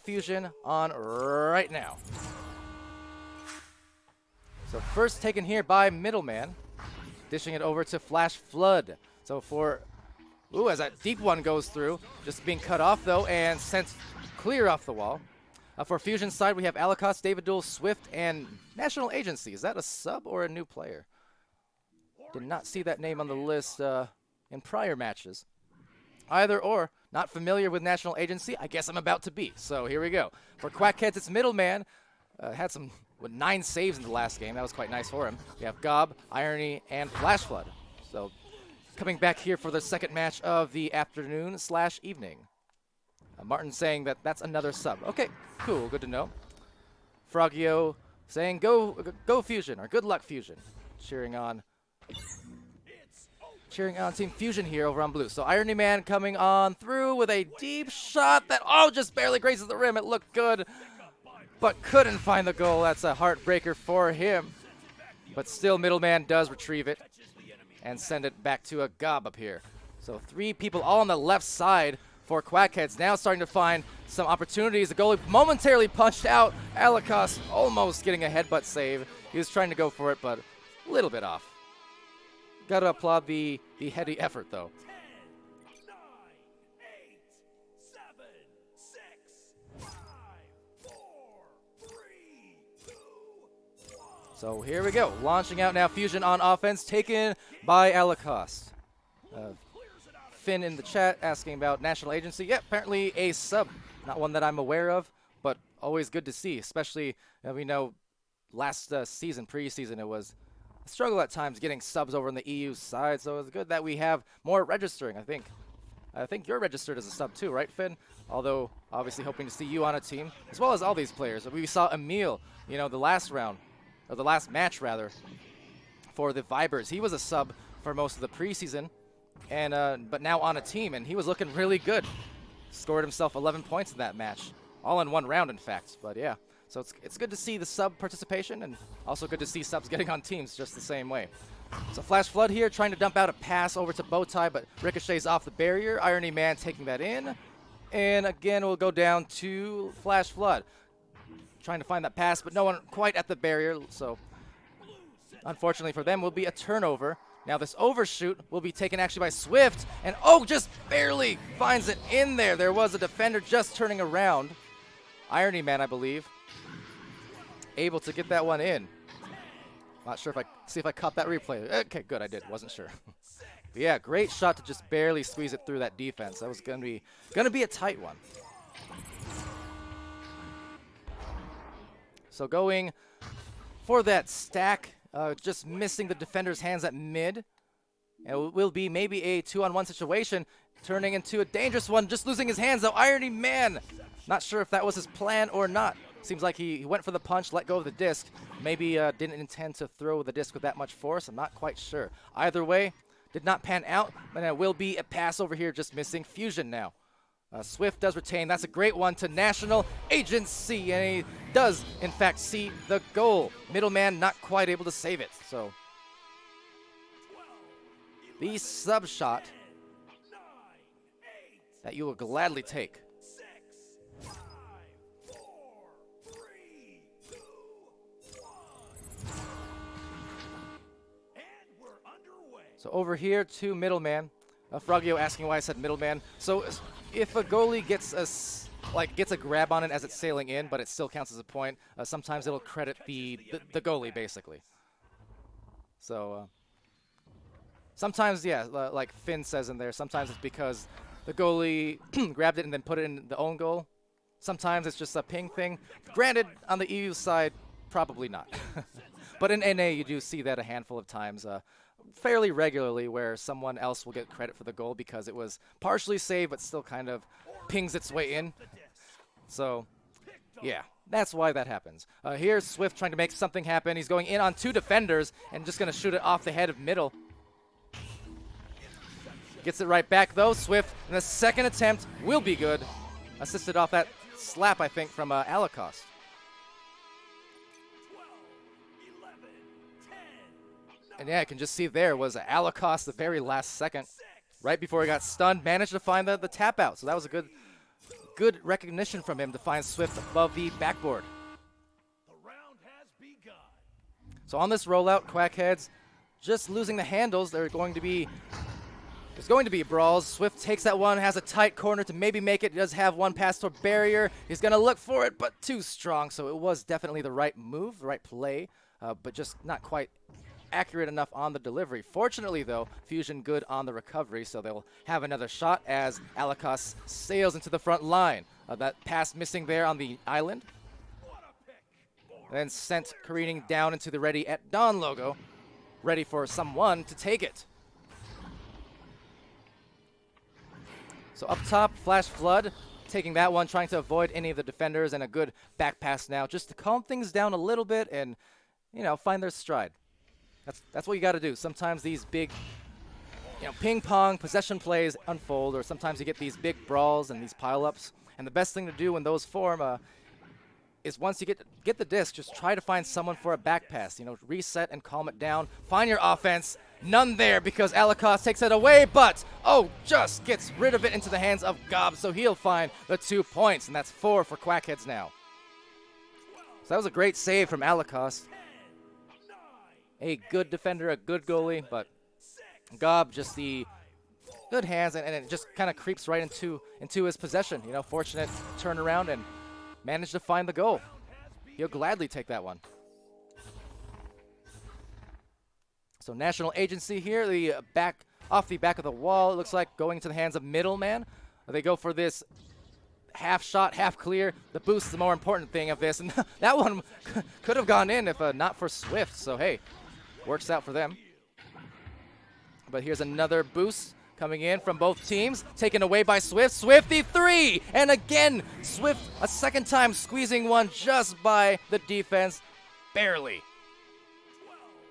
Fusion on right now. So first taken here by Middleman, dishing it over to Flash Flood. So for, ooh, as that deep one goes through, just being cut off though and sent clear off the wall. For Fusion side, we have Alicos, David Duel, Swift, and National Agency. Is that a sub or a new player? Did not see that name on the list in prior matches. Either or, not familiar with National Agency, I guess I'm about to be. So here we go. For Quackheads, it's Middleman. Had some 9 saves in the last game. That was quite nice for him. We have Gob, Irony, and Flash Flood. So coming back here for the second match of the afternoon/evening. Martin saying that that's another sub. Okay, cool, good to know. Frogio saying go Fusion, or good luck Fusion. Cheering on Team Fusion here over on blue. So Irony Man coming on through with a deep shot that, oh, just barely grazes the rim. It looked good, but couldn't find the goal. That's a heartbreaker for him. But still, Middleman does retrieve it and send it back to a Gob up here. So 3 people all on the left side for Quackheads. Now starting to find some opportunities. The goalie momentarily punched out. Alicos almost getting a headbutt save. He was trying to go for it, but a little bit off. Got to applaud the heady effort, though. 10, 9, 8, 7, 6, 5, 4, 3, 2, 1. So here we go. Launching out now. Fusion on offense, taken by Alicos. Finn in the chat asking about National Agency. Yeah, apparently a sub. Not one that I'm aware of, but always good to see, especially we know last season, preseason, it was a struggle at times getting subs over on the EU side, so it's good that we have more registering. I think you're registered as a sub too, right, Finn? Although, obviously hoping to see you on a team, as well as all these players. We saw Emil, the last round, or the last match, rather, for the Vibers. He was a sub for most of the preseason, and but now on a team, and he was looking really good. Scored himself 11 points in that match, all in one round, in fact. But yeah, so it's good to see the sub participation, and also good to see subs getting on teams just the same way. So Flash Flood here trying to dump out a pass over to Bowtie, but ricochets off the barrier. Irony Man taking that in, and again we'll go down to Flash Flood. Trying to find that pass, but no one quite at the barrier, so unfortunately for them will be a turnover. Now this overshoot will be taken actually by Swift, and oh, just barely finds it in there. There was a defender just turning around. Irony Man, I believe, able to get that one in. Not sure if see if I caught that replay. Okay, good, I did. Wasn't sure. But yeah, great shot to just barely squeeze it through that defense. That was gonna be a tight one. So going for that stack. Just missing the defender's hands at mid. And it will be maybe a 2-on-1 situation, turning into a dangerous one, just losing his hands though. Irony Man, not sure if that was his plan or not. Seems like he went for the punch, let go of the disc. Maybe didn't intend to throw the disc with that much force. I'm not quite sure. Either way, did not pan out, but it will be a pass over here, just missing Fusion now. Swift does retain. That's a great one to National Agency, and he does, in fact, see the goal. Middleman not quite able to save it. So the sub shot that you will gladly take. 6, 5, 4, 3, 2, 1. And we're underway. So over here to Middleman. Frogio asking why I said Middleman. So if a goalie gets a grab on it as it's sailing in, but it still counts as a point, sometimes it'll credit the goalie, basically. So sometimes, yeah, like Finn says in there, sometimes it's because the goalie grabbed it and then put it in the own goal. Sometimes it's just a ping thing. Granted, on the EU side, probably not. But in NA, you do see that a handful of times. Fairly regularly, where someone else will get credit for the goal because it was partially saved but still kind of pings its way in. So yeah, that's why that happens. Here's Swift trying to make something happen. He's going in on 2 defenders and just going to shoot it off the head of middle. Gets it right back though. Swift in the second attempt will be good. Assisted off that slap, I think, from Alicos. And yeah, I can just see there was Alicos the very last second, right before he got stunned, managed to find the tap out. So that was a good recognition from him to find Swift above the backboard. The round has begun. So on this rollout, Quackheads just losing the handles. There's going to be brawls. Swift takes that one, has a tight corner to maybe make it. He does have one pass toward barrier. He's going to look for it, but too strong. So it was definitely the right move, the right play, but just not quite accurate enough on the delivery. Fortunately, though, Fusion good on the recovery, so they'll have another shot as Alakas sails into the front line. That pass missing there on the island. Then sent careening down into the Ready at Dawn logo, ready for someone to take it. So up top, Flash Flood taking that one, trying to avoid any of the defenders, and a good back pass now just to calm things down a little bit and, you know, find their stride. That's what you got to do. Sometimes these big, you know, ping pong possession plays unfold, or sometimes you get these big brawls and these pile-ups. And the best thing to do when those form is once you get the disc, just try to find someone for a back pass. You know, reset and calm it down. Find your offense. None there because Alakas takes it away, but just gets rid of it into the hands of Gob, so he'll find the 2 points, and that's 4 for Quackheads now. So that was a great save from Alakas. A good defender, a good goalie, but Gob just the good hands, and it just kind of creeps right into his possession. You know, fortunate turnaround and managed to find the goal. He'll gladly take that one. So National Agency here, the off the back of the wall, it looks like going into the hands of Middleman. They go for this half shot, half clear. The boost is the more important thing of this, and that one could have gone in if not for Swift. So hey, works out for them. But here's another boost coming in from both teams, taken away by Swift. Swifty 3, and again Swift a second time squeezing one just by the defense, barely.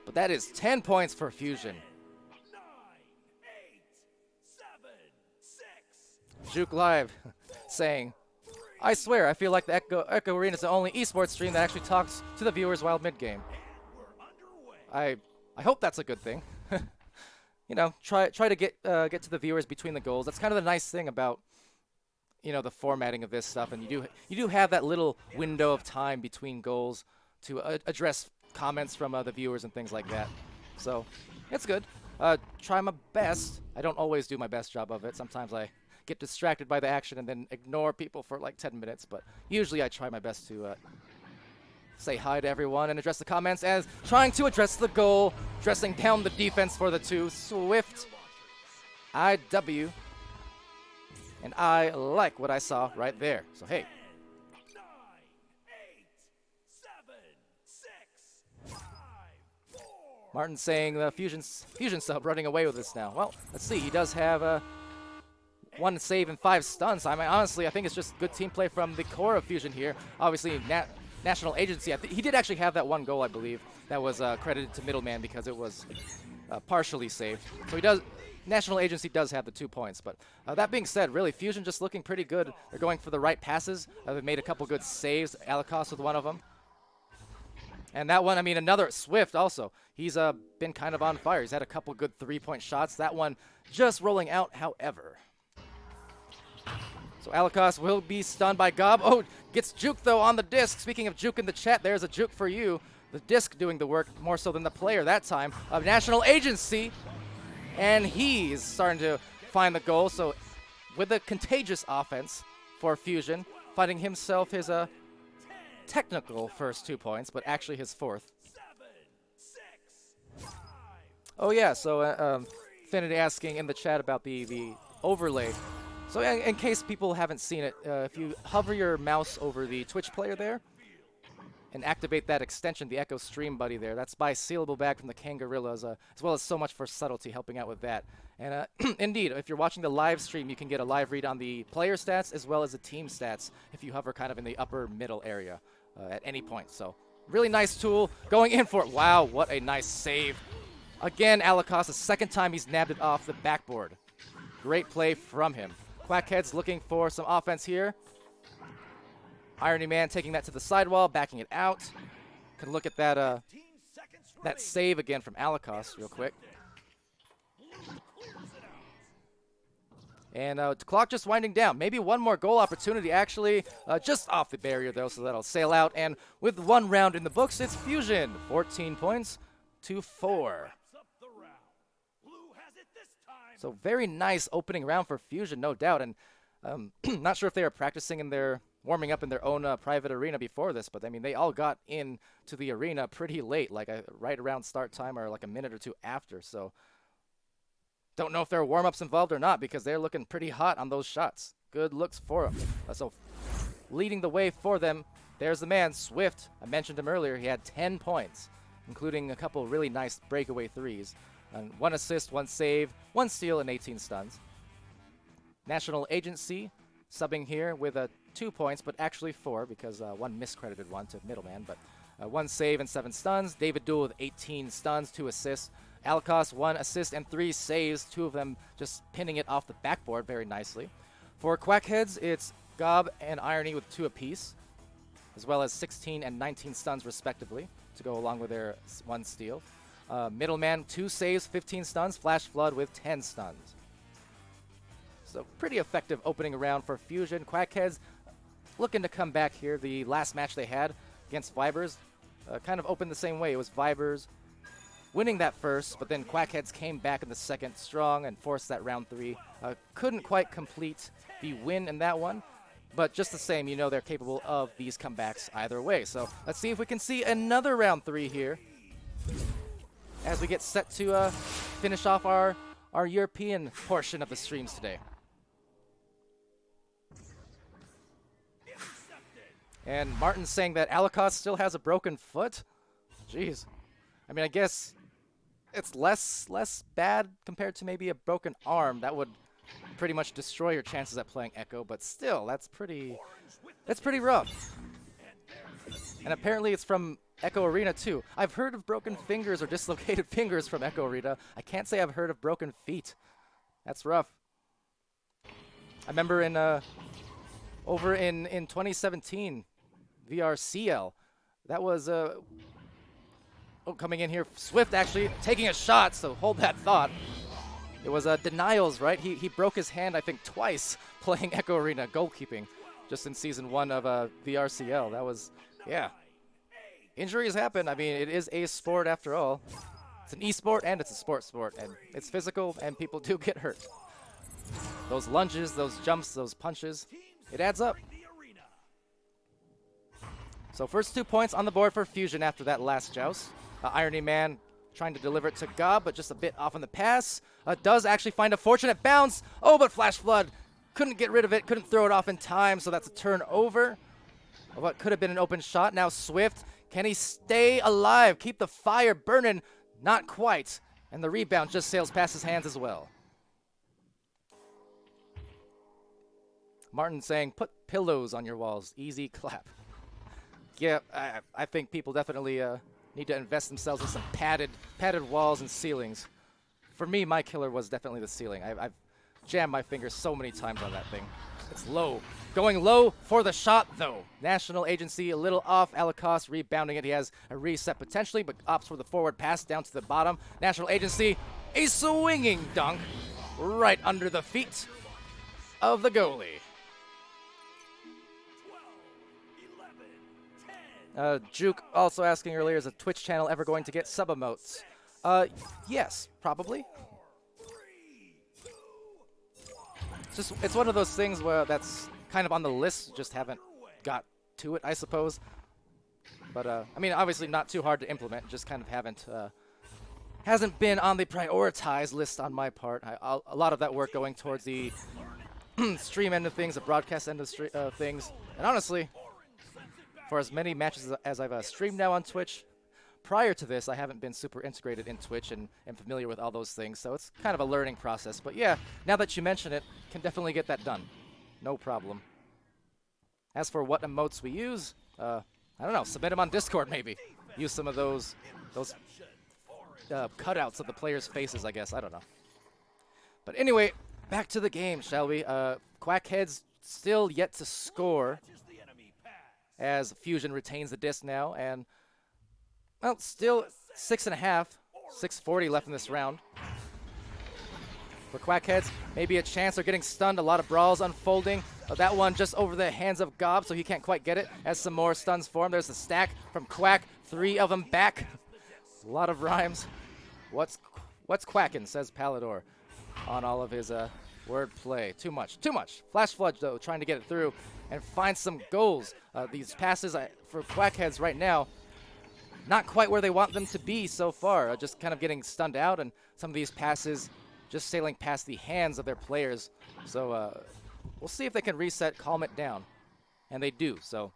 But that is 10 points for Fusion. 9, 8, 7, 6. Juke Live saying, I swear, I feel like the Echo Arena is the only esports stream that actually talks to the viewers while mid-game. We're underway. I hope that's a good thing. You know, try to get to the viewers between the goals. That's kind of the nice thing about, you know, the formatting of this stuff, and you do have that little window of time between goals to address comments from the viewers and things like that. So it's good. Try my best. I don't always do my best job of it. Sometimes I get distracted by the action and then ignore people for like 10 minutes, but usually I try my best to say hi to everyone and address the comments, as trying to address the goal, dressing down the defense for the 2. Swift, IW, and I like what I saw right there. So hey, 9, 8, 7, 6, 5, 4. Martin saying the Fusion sub running away with this now. Well, let's see. He does have 1 save and 5 stuns. I mean, honestly, I think it's just good team play from the core of Fusion here. Obviously, National Agency, he did actually have that 1 goal, I believe, that was credited to Middleman because it was partially saved. So National Agency does have the 2 points. But that being said, really, Fusion just looking pretty good. They're going for the right passes. They've made a couple good saves. Alakas with one of them. And that one, I mean, another Swift also. He's been kind of on fire. He's had a couple good 3-point shots. That one just rolling out, however. So Alakas will be stunned by Gob. Oh, gets juked, though, on the disc. Speaking of juke in the chat, there's a juke for you. The disc doing the work more so than the player that time of National Agency. And he's starting to find the goal. So with a contagious offense for Fusion, finding himself his technical first 2 points, but actually his 4th. 7, 6, 5. Oh, yeah, so Finity asking in the chat about the overlay. So in case people haven't seen it, if you hover your mouse over the Twitch player there and activate that extension, the Echo Stream Buddy there, that's by Sealable Bag from the Kangarillas, as well as so much for Subtlety helping out with that. And indeed, if you're watching the live stream, you can get a live read on the player stats as well as the team stats if you hover kind of in the upper middle area at any point. So really nice tool going in for it. Wow, what a nice save. Again, Alakas, the second time he's nabbed it off the backboard. Great play from him. Quackheads looking for some offense here. Irony Man taking that to the sidewall, backing it out. Can look at that that save again from Alakas real quick. And the clock just winding down. Maybe one more goal opportunity, actually, just off the barrier, though, so that'll sail out. And with 1 round in the books, it's Fusion. 14 points to 4. So very nice opening round for Fusion, no doubt. And not sure if they were practicing in their, warming up in their own private arena before this, but I mean, they all got into the arena pretty late, like right around start time or like a minute or two after. So don't know if there are warm-ups involved or not, because they're looking pretty hot on those shots. Good looks for them. So leading the way for them, there's the man, Swift. I mentioned him earlier. He had 10 points, including a couple really nice breakaway threes. 1 assist, 1 save, 1 steal, and 18 stuns. National Agency subbing here with 2 points, but actually 4, because 1 miscredited one to middleman. But 1 save and 7 stuns. David Duel with 18 stuns, 2 assists. Alakos, 1 assist and 3 saves, 2 of them just pinning it off the backboard very nicely. For Quackheads, it's Gob and Irony with 2 apiece, as well as 16 and 19 stuns respectively to go along with their 1 steal. Middleman, 2 saves, 15 stuns. Flash Flood with 10 stuns. So pretty effective opening round for Fusion. Quackheads looking to come back here. The last match they had against Vibers kind of opened the same way. It was Vibers winning that first, but then Quackheads came back in the second strong and forced that round 3. Couldn't quite complete the win in that one, but just the same, you know they're capable of these comebacks either way. So let's see if we can see another round 3 here as we get set to finish off our European portion of the streams today. And Martin's saying that Alakos still has a broken foot? Jeez. I mean, I guess it's less bad compared to maybe a broken arm. That would pretty much destroy your chances at playing Echo, but still, that's pretty rough. And apparently it's from Echo Arena too. I've heard of broken fingers or dislocated fingers from Echo Arena. I can't say I've heard of broken feet. That's rough. I remember in over in 2017, VRCL, that was coming in here, Swift actually taking a shot, so hold that thought. It was Denials, right? He broke his hand, I think, twice playing Echo Arena goalkeeping just in Season 1 of VRCL. That was, yeah. Injuries happen. I mean, it is a sport after all. It's an e-sport and it's a sport, and it's physical, and people do get hurt. Those lunges, those jumps, those punches, it adds up. So first 2 points on the board for Fusion after that last joust. Irony Man trying to deliver it to Gob, but just a bit off on the pass. Does actually find a fortunate bounce. Oh, but Flash Flood couldn't get rid of it, couldn't throw it off in time, so that's a turnover. What could have been an open shot. Now Swift, can he stay alive? Keep the fire burning? Not quite. And the rebound just sails past his hands as well. Martin saying, put pillows on your walls. Easy clap. Yeah, I think people definitely need to invest themselves in some padded walls and ceilings. For me, my killer was definitely the ceiling. I've jammed my fingers so many times on that thing. It's low. Going low for the shot, though. National Agency a little off. Alakos rebounding it. He has a reset potentially, but opts for the forward pass down to the bottom. National Agency, a swinging dunk right under the feet of the goalie. Juke also asking earlier, is a Twitch channel ever going to get sub-emotes? Yes, probably. It's one of those things where that's kind of on the list, just haven't got to it, I suppose. But, I mean, obviously not too hard to implement, just kind of hasn't been on the prioritized list on my part. A lot of that work going towards the stream end of things, the broadcast end of things. And honestly, for as many matches as I've streamed now on Twitch, prior to this, I haven't been super integrated in Twitch and familiar with all those things, so it's kind of a learning process. But yeah, now that you mention it, can definitely get that done. No problem. As for what emotes we use, I don't know, submit them on Discord maybe. Use some of those cutouts of the players' faces, I guess. I don't know. But anyway, back to the game, shall we? Quackheads still yet to score, as Fusion retains the disc now, and, well, still 6.5, 6:40 left in this round. for Quackheads. Maybe a chance. They're getting stunned. A lot of brawls unfolding. That one just over the hands of Gob, so he can't quite get it. As some more stuns form. There's the stack from Quack. 3 of them back. A lot of rhymes. What's quacking, says Palidore on all of his word play. Too much. Flash Flood, though, trying to get it through and find some goals. These passes for Quackheads right now, not quite where they want them to be so far. Just kind of getting stunned out, and some of these passes just sailing past the hands of their players. So we'll see if they can reset, calm it down. And they do. So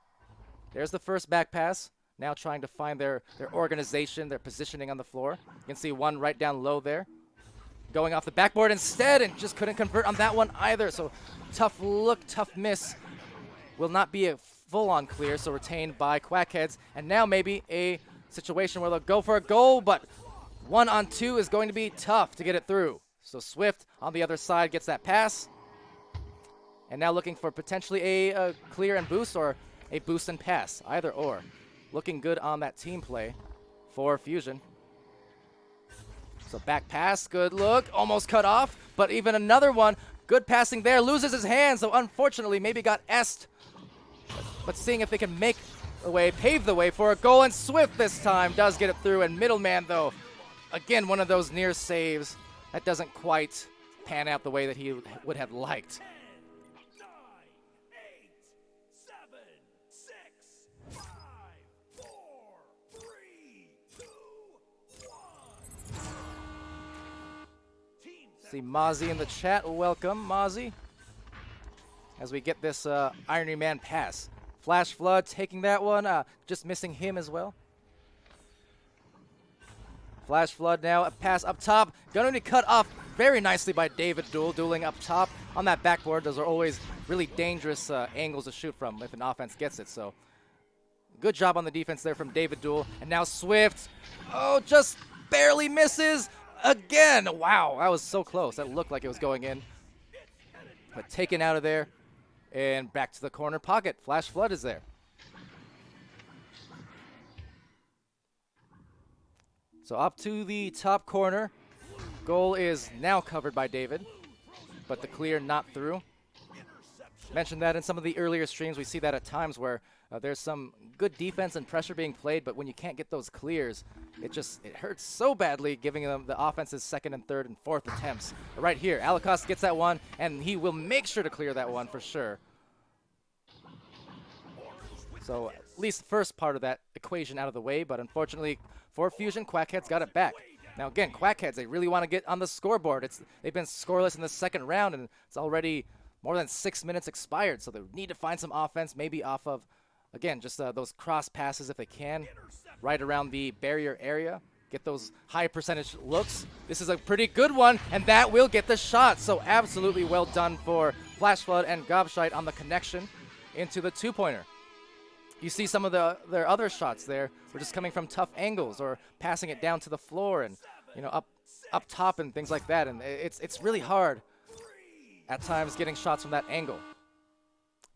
there's the first back pass. Now trying to find their organization, their positioning on the floor. You can see one right down low there. Going off the backboard instead, and just couldn't convert on that one either. So tough look, tough miss. Will not be a full-on clear, so retained by Quackheads. And now maybe a situation where they'll go for a goal, but 1-on-2 is going to be tough to get it through. So Swift on the other side gets that pass. And now looking for potentially a clear and boost, or a boost and pass, either or. Looking good on that team play for Fusion. So back pass, good look, almost cut off, but even another one, good passing there, loses his hand, so unfortunately maybe got S'd. But seeing if they can make the way, pave the way for a goal, and Swift this time does get it through, and Middleman though, again, one of those near saves that doesn't quite pan out the way that he would have liked. 10, 9, 8, 7, 6, 5, 4, 3, 2, 1. Team See Mozzie in the chat, welcome Mozzie. As we get this Irony Man pass. Flash Flood taking that one, just missing him as well. Flash Flood now, a pass up top. Gonna be cut off very nicely by David Duel, dueling up top on that backboard. Those are always really dangerous angles to shoot from if an offense gets it. So good job on the defense there from David Duel. And now Swift, oh, just barely misses again. Wow, that was so close. That looked like it was going in. But taken out of there and back to the corner pocket. Flash Flood is there. So up to the top corner. Goal is now covered by David, but the clear not through. Mentioned that in some of the earlier streams. We see that at times where there's some good defense and pressure being played, but when you can't get those clears, it hurts so badly, giving them the offense's second and third and fourth attempts. But right here, Alacost gets that one, and he will make sure to clear that one for sure. So at least the first part of that equation out of the way, but unfortunately for Fusion, Quackheads got it back. Now again, Quackheads, they really want to get on the scoreboard. They've been scoreless in the second round, and it's already more than 6 minutes expired, so they need to find some offense, maybe off of, again, just those cross passes if they can, right around the barrier area. Get those high percentage looks. This is a pretty good one, and that will get the shot. So absolutely well done for Flash Flood and Gobshite on the connection into the two-pointer. You see some of their other shots there were just coming from tough angles or passing it down to the floor and, you know, up top and things like that. And it's really hard at times getting shots from that angle.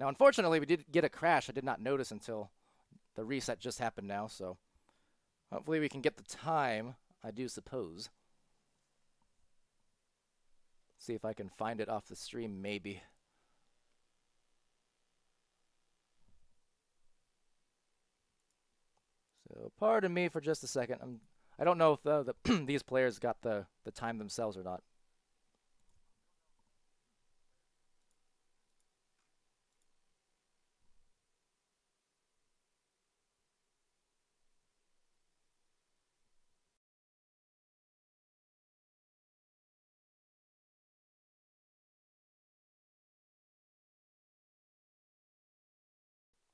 Now, unfortunately, we did get a crash. I did not notice until the reset just happened now. So hopefully we can get the time, I do suppose. See if I can find it off the stream, maybe. So pardon me for just a second. I don't know if these players got the time themselves or not.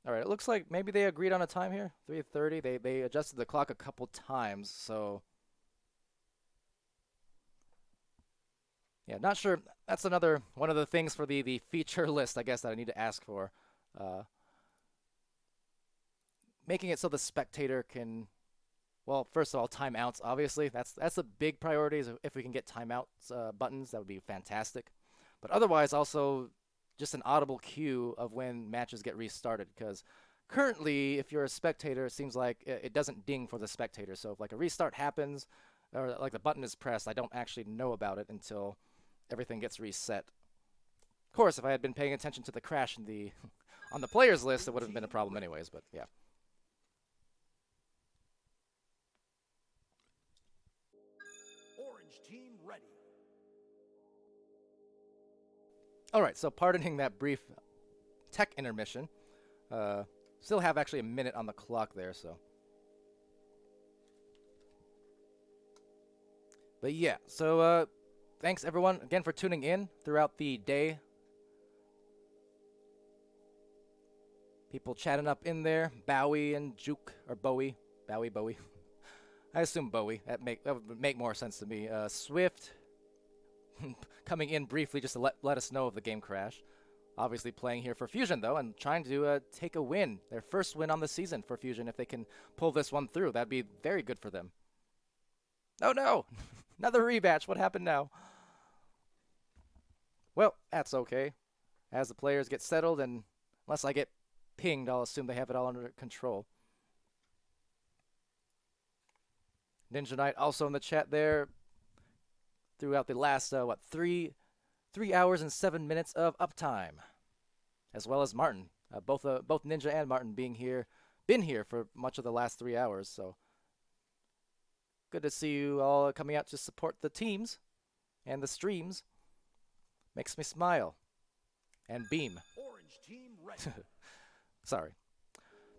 All right, it looks like maybe they agreed on a time here, 3:30. They adjusted the clock a couple times, so yeah, not sure. That's another one of the things for the feature list, I guess, that I need to ask for. Making it so the spectator can, well, first of all, timeouts. Obviously, that's a big priority. Is if we can get timeouts buttons, that would be fantastic. But otherwise, also just an audible cue of when matches get restarted, because currently if you're a spectator, it seems like it doesn't ding for the spectator. So if like a restart happens or like the button is pressed, I don't actually know about it until everything gets reset. Of course, if I had been paying attention to the crash in the on the players list, it would have been a problem anyways, but yeah. Orange team ready. All right, so pardoning that brief tech intermission, still have actually a minute on the clock there, so. But yeah, so thanks everyone again for tuning in throughout the day. People chatting up in there, Bowie and Juke, or Bowie, Bowie. I assume Bowie, that would make more sense to me. Swift, coming in briefly just to let us know of the game crash. Obviously playing here for Fusion, though, and trying to take a win. Their first win on the season for Fusion. If they can pull this one through, that'd be very good for them. Oh, no! Another rematch. What happened now? Well, that's okay. As the players get settled, and unless I get pinged, I'll assume they have it all under control. Ninja Knight also in the chat there throughout the last, 3 hours and 7 minutes of uptime, as well as Martin. Both Ninja and Martin been here for much of the last 3 hours. So good to see you all coming out to support the teams and the streams. Makes me smile and beam. Orange team ready. Sorry,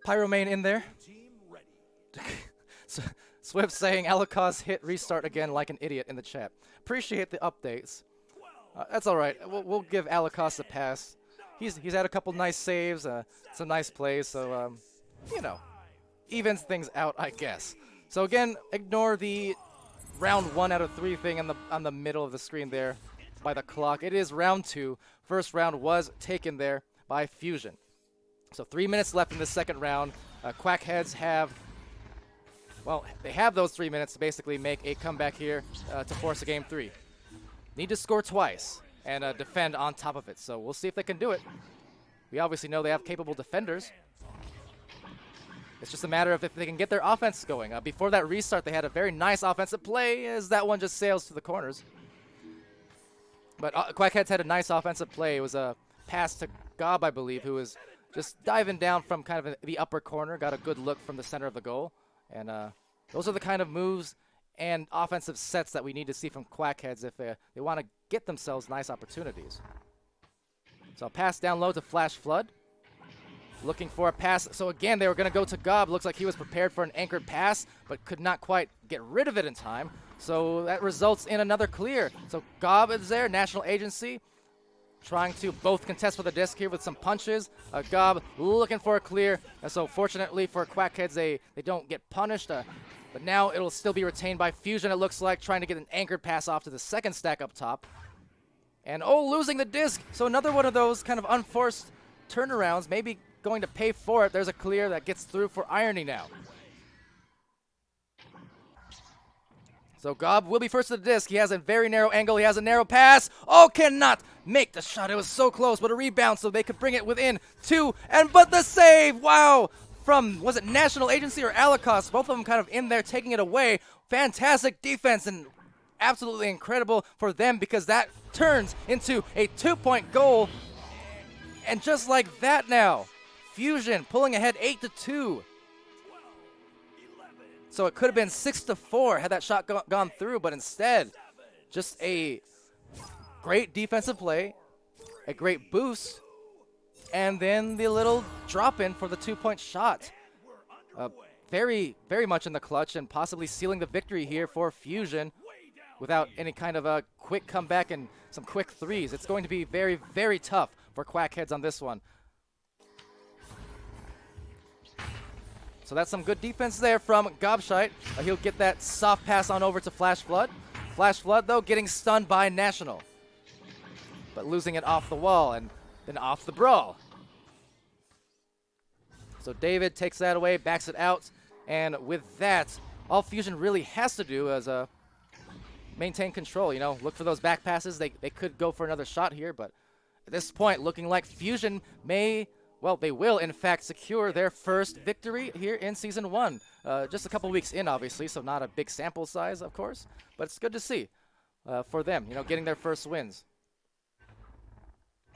Pyromane in there. Team ready. Swift saying Alucard's hit restart again like an idiot in the chat. Appreciate the updates. That's all right. We'll give Alucard a pass. He's had a couple nice saves, some nice plays, so you know, evens things out, I guess. So again, ignore the round 1 out of 3 thing on the middle of the screen there by the clock. It is round 2. First round was taken there by Fusion. So 3 minutes left in the second round. Quackheads have. Well, they have those 3 minutes to basically make a comeback here to force a game 3. Need to score twice and defend on top of it. So we'll see if they can do it. We obviously know they have capable defenders. It's just a matter of if they can get their offense going. Before that restart, they had a very nice offensive play as that one just sails to the corners. But Quackheads had a nice offensive play. It was a pass to Gob, I believe, who was just diving down from kind of the upper corner. Got a good look from the center of the goal. And those are the kind of moves and offensive sets that we need to see from Quackheads if they want to get themselves nice opportunities. So pass down low to Flash Flood. Looking for a pass. So again, they were going to go to Gob. Looks like he was prepared for an anchored pass, but could not quite get rid of it in time. So that results in another clear. So Gob is there, National Agency, trying to both contest for the disc here with some punches. Gob looking for a clear. And so fortunately for Quackheads, they don't get punished. But now it'll still be retained by Fusion, it looks like, trying to get an anchored pass off to the second stack up top. And losing the disc. So another one of those kind of unforced turnarounds, maybe going to pay for it. There's a clear that gets through for Irony now. So Gob will be first to the disc. He has a very narrow angle. He has a narrow pass. Cannot make the shot. It was so close, but a rebound so they could bring it within 2. But the save, wow, from, was it National Agency or Alucard? Both of them kind of in there taking it away. Fantastic defense and absolutely incredible for them because that turns into a 2-point goal. And just like that now, Fusion pulling ahead 8-2. So it could have been 6-4 had that shot gone through, but instead, just a great defensive play, a great boost, and then the little drop-in for the 2-point shot. Very, very much in the clutch and possibly sealing the victory here for Fusion without any kind of a quick comeback and some quick threes. It's going to be very, very tough for Quackheads on this one. So that's some good defense there from Gobshite. He'll get that soft pass on over to Flash Flood. Flash Flood, though, getting stunned by National. But losing it off the wall and then off the brawl. So David takes that away, backs it out. And with that, all Fusion really has to do is maintain control. You know, look for those back passes. They could go for another shot here, but at this point, looking like Fusion may... Well, they will, in fact, secure their first victory here in Season 1. Just a couple weeks in, obviously, so not a big sample size, of course, but it's good to see. for them, getting their first wins.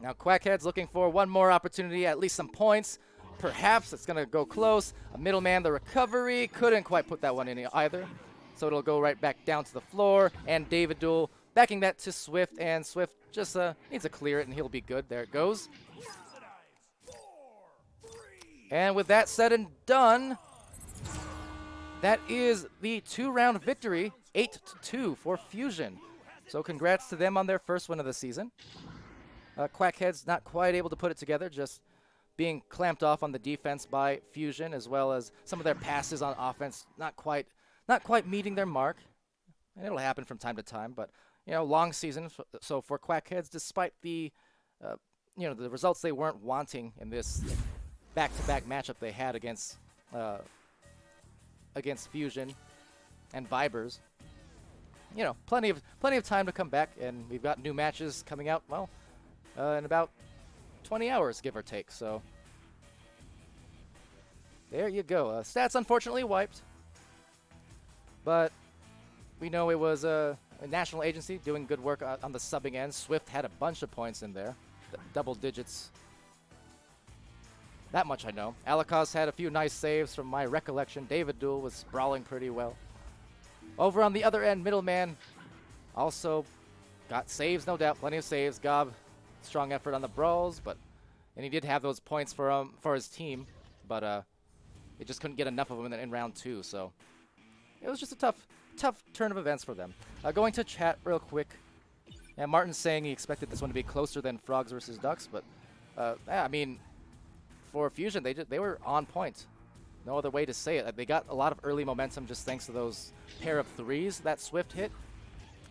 Now Quackheads looking for one more opportunity, at least some points. Perhaps it's going to go close. A middleman, the recovery, couldn't quite put that one in either. So it'll go right back down to the floor, and David Duel backing that to Swift, and Swift just needs to clear it, and he'll be good. There it goes. And with that said and done, that is the 2-round victory, 8-2 for Fusion. So congrats to them on their first win of the season. Quackheads not quite able to put it together, just being clamped off on the defense by Fusion, as well as some of their passes on offense not quite meeting their mark. And it'll happen from time to time, but long season. So for Quackheads, despite the the results they weren't wanting in this back-to-back matchup they had against Fusion and Vibers, plenty of time to come back, and we've got new matches coming out. Well, in about 20 hours, give or take. So there you go. Stats unfortunately wiped, but we know it was a national agency doing good work on the subbing end. Swift had a bunch of points in there, double digits. That much I know. Alakos had a few nice saves from my recollection. David Duel was sprawling pretty well. Over on the other end, Middleman also got saves, no doubt. Plenty of saves. Gob, strong effort on the brawls, and he did have those points for his team, but they just couldn't get enough of them in round 2. So it was just a tough turn of events for them. Going to chat real quick. And Martin's saying he expected this one to be closer than Frogs versus Ducks, but yeah, I mean, for Fusion, they were on point. No other way to say it. They got a lot of early momentum just thanks to those pair of threes that Swift hit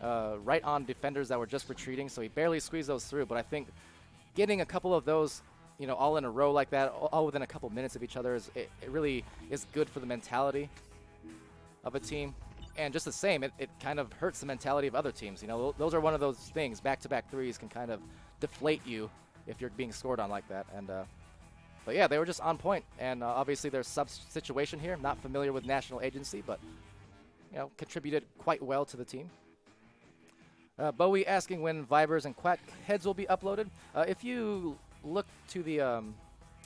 right on defenders that were just retreating, so he barely squeezed those through. But I think getting a couple of those, all in a row like that, all within a couple minutes of each other, it really is good for the mentality of a team. And just the same, it kind of hurts the mentality of other teams. Those are one of those things. Back-to-back threes can kind of deflate you if you're being scored on like that. And but yeah, they were just on point. And obviously their sub situation here. Not familiar with national agency, but contributed quite well to the team. Bowie asking when Vibers and Quackheads will be uploaded. If you look to the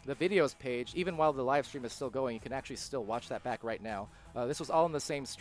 videos page, even while the live stream is still going, you can actually still watch that back right now. This was all in the same stream.